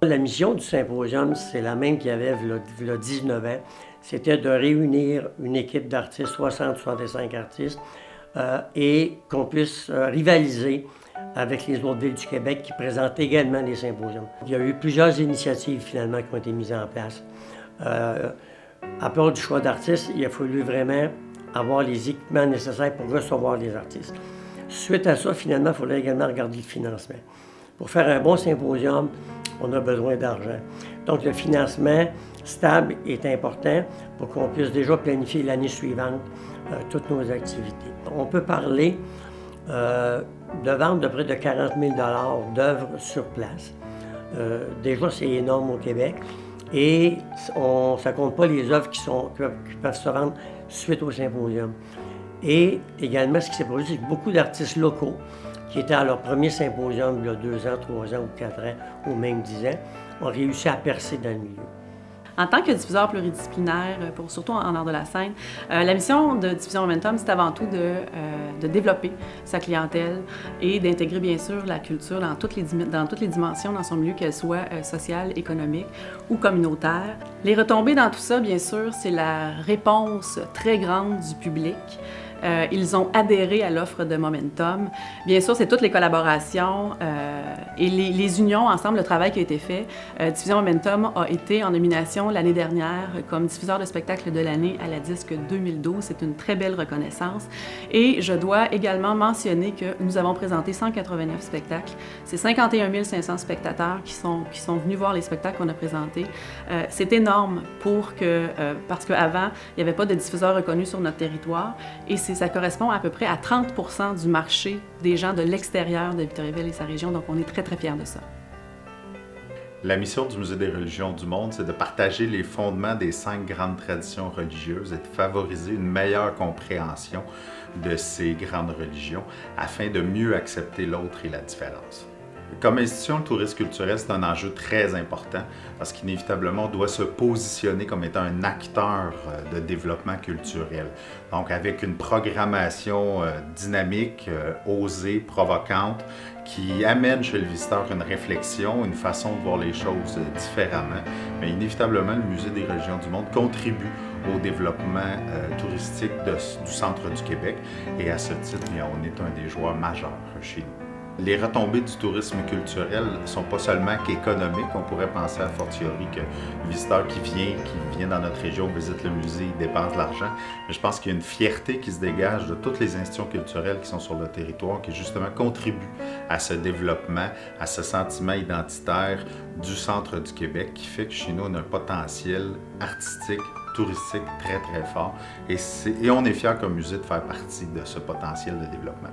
La mission du symposium, c'est la même qu'il y avait il y a 19 ans. C'était de réunir une équipe d'artistes, 60-65 artistes, et qu'on puisse rivaliser avec les autres villes du Québec qui présentent également des symposiums. Il y a eu plusieurs initiatives finalement qui ont été mises en place. À part du choix d'artistes, il a fallu vraiment avoir les équipements nécessaires pour recevoir les artistes. Suite à ça, finalement, il fallait également regarder le financement. Pour faire un bon symposium, on a besoin d'argent. Donc le financement stable est important pour qu'on puisse déjà planifier l'année suivante toutes nos activités. On peut parler de vente de près de 40 000 $ d'œuvres sur place. Déjà, c'est énorme au Québec. Et ça ne compte pas les œuvres qui peuvent se vendre suite au symposium. Et également, ce qui s'est produit, c'est que beaucoup d'artistes locaux qui étaient à leur premier symposium il y a 2 ans, 3 ans ou 4 ans, ou même 10 ans, ont réussi à percer dans le milieu. En tant que diffuseur pluridisciplinaire, surtout en art de la scène, la mission de Diffusion Momentum, c'est avant tout de développer sa clientèle et d'intégrer bien sûr la culture dans toutes les dimensions dans son milieu, qu'elle soit sociale, économique ou communautaire. Les retombées dans tout ça, bien sûr, c'est la réponse très grande du public. Ils ont adhéré à l'offre de Momentum. Bien sûr, c'est toutes les collaborations et les unions ensemble, le travail qui a été fait. Diffusion Momentum a été en nomination l'année dernière comme diffuseur de spectacle de l'année à la Disque 2012. C'est une très belle reconnaissance. Et je dois également mentionner que nous avons présenté 189 spectacles. C'est 51 500 spectateurs qui sont venus voir les spectacles qu'on a présentés. C'est énorme parce qu'avant, il n'y avait pas de diffuseur reconnu sur notre territoire. Et ça correspond à peu près à 30 % du marché des gens de l'extérieur de Victoriaville et sa région, donc on est très, très fiers de ça. La mission du Musée des religions du monde, c'est de partager les fondements des 5 grandes traditions religieuses et de favoriser une meilleure compréhension de ces grandes religions afin de mieux accepter l'autre et la différence. Comme institution, le tourisme culturel, c'est un enjeu très important parce qu'inévitablement, on doit se positionner comme étant un acteur de développement culturel. Donc, avec une programmation dynamique, osée, provocante, qui amène chez le visiteur une réflexion, une façon de voir les choses différemment. Mais inévitablement, le Musée des religions du monde contribue au développement touristique du centre du Québec. Et à ce titre, on est un des joueurs majeurs chez nous. Les retombées du tourisme culturel ne sont pas seulement qu'économiques. On pourrait penser à fortiori que le visiteur qui vient dans notre région, visite le musée, il dépense de l'argent. Mais je pense qu'il y a une fierté qui se dégage de toutes les institutions culturelles qui sont sur le territoire, qui justement contribuent à ce développement, à ce sentiment identitaire du centre du Québec, qui fait que chez nous, on a un potentiel artistique, touristique très, très fort. Et on est fiers comme musée de faire partie de ce potentiel de développement.